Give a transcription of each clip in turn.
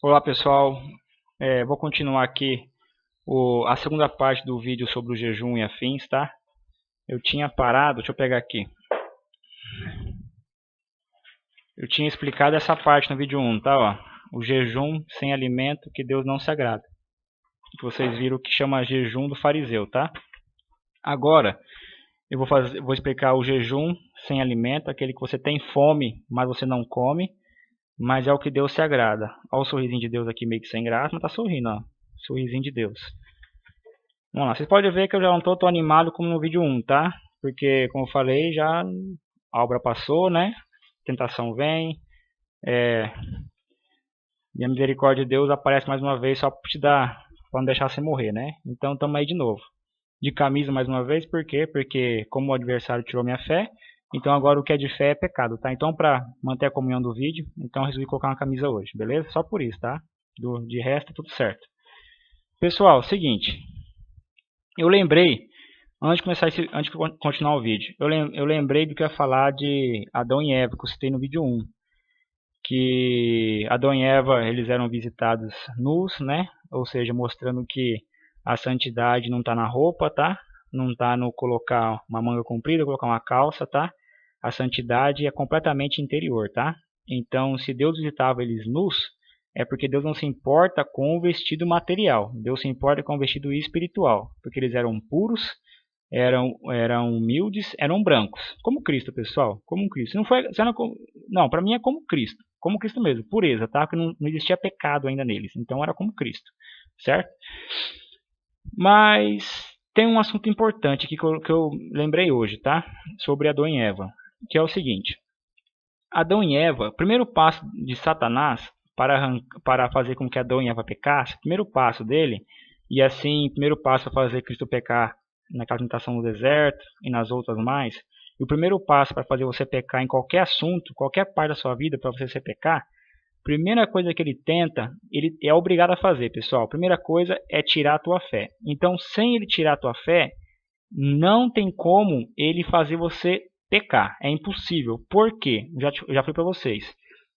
Olá pessoal, vou continuar aqui a segunda parte do vídeo sobre o jejum e afins, tá? Eu tinha parado, deixa eu pegar aqui. Eu tinha explicado essa parte no vídeo 1, tá? Ó, o jejum sem alimento que Deus não se agrada. Que vocês viram que chama jejum do fariseu, tá? Agora, eu vou explicar o jejum sem alimento, aquele que você tem fome, mas você não come, mas é o que Deus se agrada. Olha o sorrisinho de Deus aqui meio que sem graça, mas tá sorrindo, ó. Sorrisinho de Deus. Vamos lá, vocês podem ver que eu já não estou tão animado como no vídeo 1, tá? Porque, como eu falei, já a obra passou, né? Tentação vem, e a misericórdia de Deus aparece mais uma vez só para te dar, para não deixar você morrer, né? Então estamos aí de novo. De camisa mais uma vez, por quê? Porque como o adversário tirou minha fé, então agora o que é de fé é pecado, tá? Então para manter a comunhão do vídeo, então eu resolvi colocar uma camisa hoje, beleza? Só por isso, tá? De resto, tudo certo. Pessoal, seguinte, eu lembrei antes de continuar o vídeo, eu lembrei do que eu ia falar de Adão e Eva, que eu citei no vídeo 1. Que Adão e Eva eles eram visitados nus, né? Ou seja, mostrando que a santidade não está na roupa, tá? Não está no colocar uma manga comprida, colocar uma calça, tá? A santidade é completamente interior, tá? Então, se Deus visitava eles nus, é porque Deus não se importa com o vestido material. Deus se importa com o vestido espiritual, porque eles eram puros, eram humildes, eram brancos. Como Cristo, pessoal. Como Cristo. Não foi, não, para mim é como Cristo. Como Cristo mesmo, pureza, tá? Porque não existia pecado ainda neles. Então era como Cristo, certo? Mas tem um assunto importante aqui que eu lembrei hoje, tá? Sobre Adão e Eva, que é o seguinte. Adão e Eva, primeiro passo de Satanás para fazer com que Adão e Eva pecassem, primeiro passo dele, e assim, primeiro passo para fazer Cristo pecar naquela tentação no deserto e nas outras mais, e o primeiro passo para fazer você pecar em qualquer assunto, qualquer parte da sua vida, para você pecar, primeira coisa que ele tenta, ele é obrigado a fazer, pessoal. Primeira coisa é tirar a tua fé. Então, sem ele tirar a tua fé, não tem como ele fazer você pecar. É impossível. Por quê? Já falei para vocês.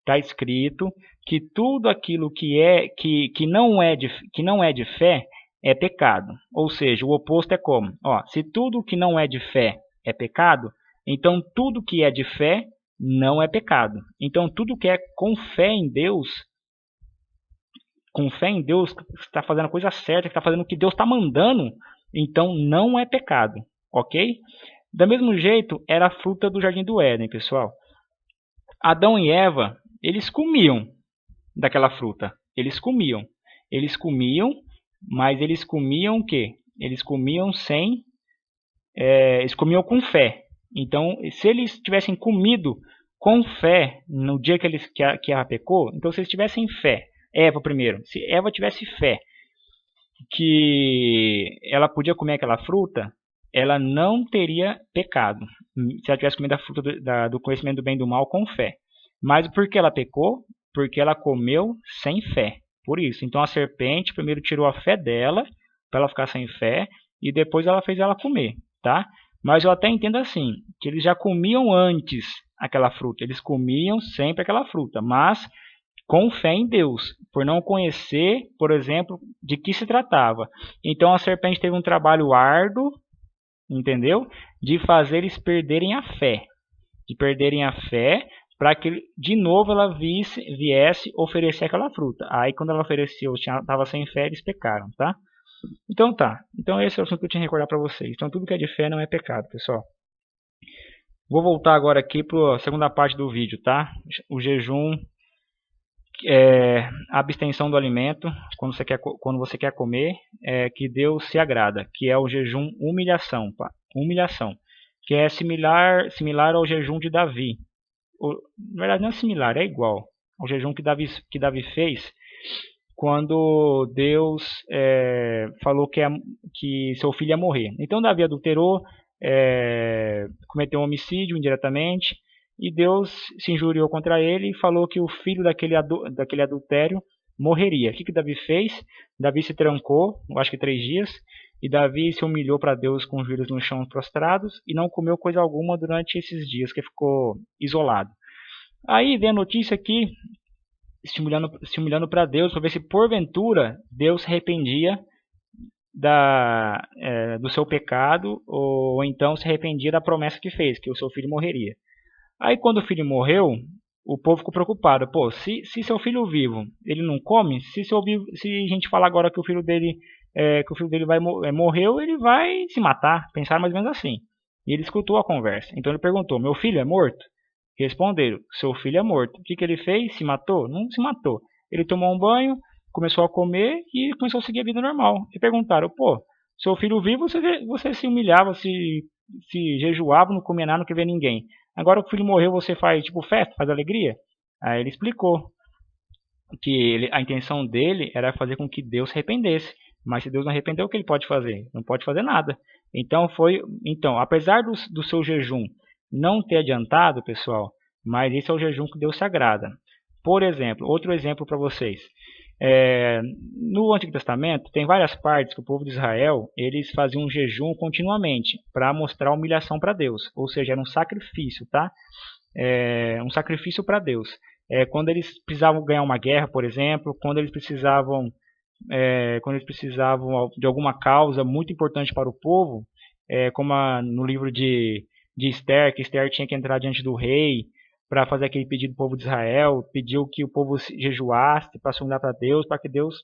Está escrito que tudo aquilo que não é de fé é pecado. Ou seja, o oposto é como? Ó, se tudo que não é de fé é pecado, então tudo que é de fé não é pecado. Então tudo que é com fé em Deus, que está fazendo a coisa certa, que está fazendo o que Deus está mandando, então não é pecado, ok? Do mesmo jeito, era a fruta do jardim do Éden, pessoal. Adão e Eva, eles comiam daquela fruta. Eles comiam, mas eles comiam o quê? Eles comiam eles comiam com fé. Então, se eles tivessem comido com fé no dia que Eva pecou, então se eles tivessem fé, Eva primeiro, se Eva tivesse fé que ela podia comer aquela fruta, ela não teria pecado. Se ela tivesse comido a fruta do conhecimento do bem e do mal com fé. Mas por que ela pecou? Porque ela comeu sem fé. Por isso. Então a serpente primeiro tirou a fé dela, para ela ficar sem fé, e depois ela fez ela comer, tá? Mas eu até entendo assim, que eles já comiam antes aquela fruta. Eles comiam sempre aquela fruta, mas com fé em Deus, por não conhecer, por exemplo, de que se tratava. Então a serpente teve um trabalho árduo, entendeu? De fazer eles perderem a fé, para que de novo ela viesse oferecer aquela fruta. Aí quando ela ofereceu, estava sem fé, eles pecaram, tá? Então tá. Então esse é o assunto que eu tinha que recordar para vocês. Então tudo que é de fé não é pecado, pessoal. Vou voltar agora aqui para a segunda parte do vídeo, tá? O jejum, a abstenção do alimento quando você quer comer, que Deus se agrada, que é o jejum humilhação, que é similar ao jejum de Davi. Na verdade não é similar, é igual ao jejum que Davi fez quando Deus falou que seu filho ia morrer. Então Davi adulterou, cometeu um homicídio indiretamente, e Deus se injuriou contra ele e falou que o filho daquele adultério morreria. O que Davi fez? Davi se trancou, acho que 3 dias, e Davi se humilhou para Deus com os joelhos no chão prostrados e não comeu coisa alguma durante esses dias que ficou isolado. Aí vem a notícia que se humilhando para Deus, para ver se porventura Deus se arrependia do seu pecado, ou então se arrependia da promessa que fez, que o seu filho morreria. Aí quando o filho morreu, o povo ficou preocupado. Pô, se seu filho vivo, ele não come, se a gente falar agora que o filho dele morreu, ele vai se matar. Pensaram mais ou menos assim. E ele escutou a conversa. Então ele perguntou: meu filho é morto? Responderam: seu filho é morto. O que ele fez? Se matou? Não se matou. Ele tomou um banho, começou a comer e começou a seguir a vida normal. E perguntaram: pô, seu filho vivo, você se humilhava, se jejuava, não comia nada, não queria ver ninguém. Agora que o filho morreu, você faz tipo festa, faz alegria? Aí ele explicou que a intenção dele era fazer com que Deus se arrependesse. Mas se Deus não arrependeu, o que ele pode fazer? Não pode fazer nada. Então, apesar do seu jejum não ter adiantado, pessoal, mas esse é o jejum que Deus se agrada. Por exemplo, outro exemplo para vocês. No Antigo Testamento tem várias partes que o povo de Israel eles faziam um jejum continuamente para mostrar humilhação para Deus, ou seja, era um sacrifício, tá? Um sacrifício para Deus. Quando eles precisavam ganhar uma guerra, por exemplo, quando eles precisavam de alguma causa muito importante para o povo, como no livro de Esther, que Esther tinha que entrar diante do rei para fazer aquele pedido do povo de Israel, pediu que o povo jejuasse para se humilhar para Deus, para que Deus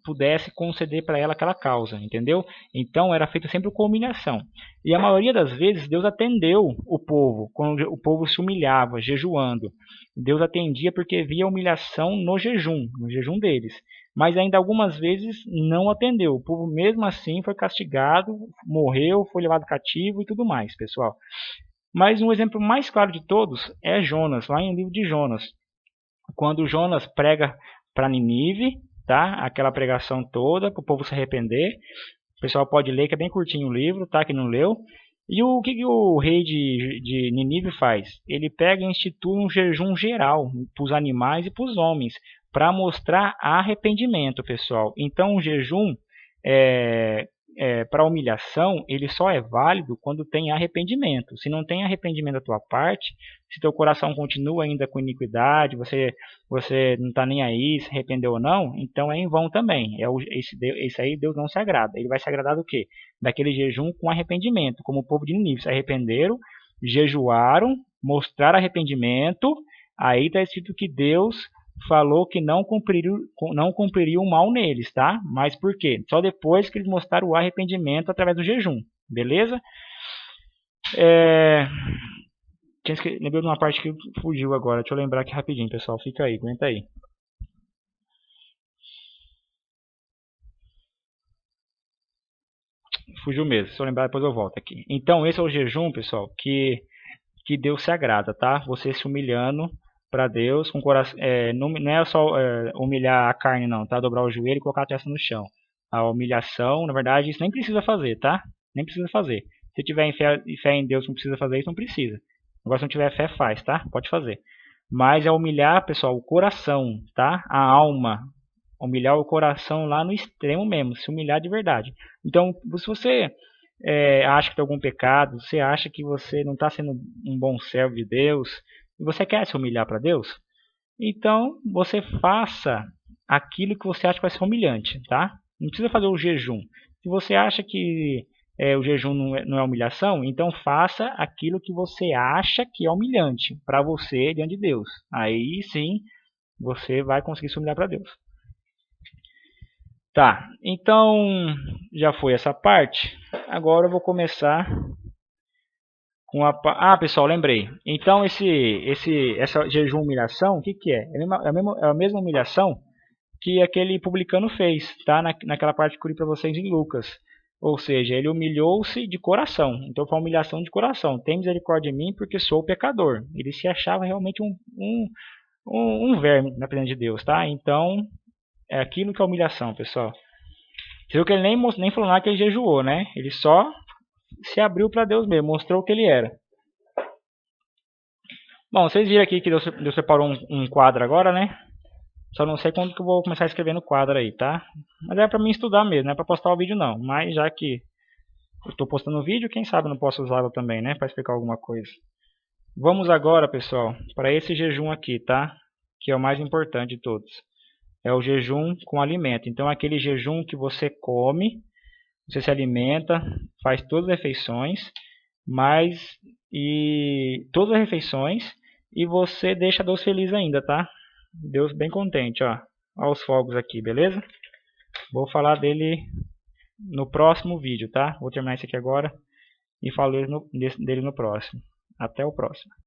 pudesse conceder para ela aquela causa, entendeu? Então era feito sempre com humilhação. E a maioria das vezes Deus atendeu o povo, quando o povo se humilhava, jejuando. Deus atendia porque via humilhação no jejum deles. Mas ainda algumas vezes não atendeu. O povo mesmo assim foi castigado, morreu, foi levado cativo e tudo mais, pessoal. Mas um exemplo mais claro de todos é Jonas, lá em livro de Jonas. Quando Jonas prega para Ninive, tá? Aquela pregação toda para o povo se arrepender. O pessoal pode ler, que é bem curtinho o livro, tá? Que não leu. E o que o rei de Ninive faz? Ele pega e institui um jejum geral para os animais e para os homens, para mostrar arrependimento, pessoal. Então o jejum para humilhação, ele só é válido quando tem arrependimento. Se não tem arrependimento da tua parte, se teu coração continua ainda com iniquidade, você não está nem aí, se arrependeu ou não, então é em vão também. Esse aí Deus não se agrada. Ele vai se agradar do quê? Daquele jejum com arrependimento, como o povo de Nínive se arrependeram, jejuaram, mostraram arrependimento, aí está escrito que Deus falou que não cumpriria o mal neles, tá? Mas por quê? Só depois que eles mostraram o arrependimento através do jejum, beleza? Lembrei de uma parte que fugiu agora, deixa eu lembrar aqui rapidinho, pessoal, fica aí, aguenta aí. Fugiu mesmo, se eu lembrar depois eu volto aqui. Então esse é o jejum, pessoal, que Deus se agrada, tá? Você se humilhando para Deus com coração, não é só humilhar a carne não, tá? Dobrar o joelho e colocar a testa no chão. A humilhação, na verdade, isso nem precisa fazer, tá? Nem precisa fazer. Se tiver fé em Deus, não precisa fazer isso, não precisa. Agora se não tiver fé, faz, tá? Pode fazer. Mas é humilhar, pessoal, o coração, tá? A alma. Humilhar o coração lá no extremo mesmo, se humilhar de verdade. Então, se você acha que tem algum pecado, você acha que você não está sendo um bom servo de Deus, e você quer se humilhar para Deus, então você faça aquilo que você acha que vai ser humilhante, tá? Não precisa fazer o jejum. Se você acha que o jejum não é humilhação, então faça aquilo que você acha que é humilhante para você diante de Deus. Aí sim você vai conseguir se humilhar para Deus. Tá, então já foi essa parte. Agora eu vou começar com a... pessoal, lembrei. Então essa jejum humilhação, o que é? É a mesma humilhação que aquele publicano fez, tá? Naquela parte que eu li para vocês em Lucas. Ou seja, ele humilhou-se de coração. Então foi uma humilhação de coração. Tem misericórdia de mim porque sou pecador. Ele se achava realmente um verme na presença de Deus, tá? Então é aquilo que é humilhação, pessoal. Você viu que ele nem falou nada que ele jejuou, né? Ele só se abriu para Deus mesmo, mostrou o que ele era. Bom, vocês viram aqui que Deus separou um quadro agora, né? Só não sei quando que eu vou começar a escrever no quadro aí, tá? Mas é para mim estudar mesmo, não é para postar o vídeo não. Mas já que eu estou postando o vídeo, quem sabe eu não posso usá-lo também, né? Para explicar alguma coisa. Vamos agora, pessoal, para esse jejum aqui, tá? que é o mais importante de todos. É o jejum com alimento. Então, aquele jejum que você come, você se alimenta, faz todas as refeições, todas as refeições, e você deixa Deus feliz ainda, tá? Deus bem contente, ó. Olha os fogos aqui, beleza? Vou falar dele no próximo vídeo, tá? Vou terminar esse aqui agora e falo dele no próximo. Até o próximo.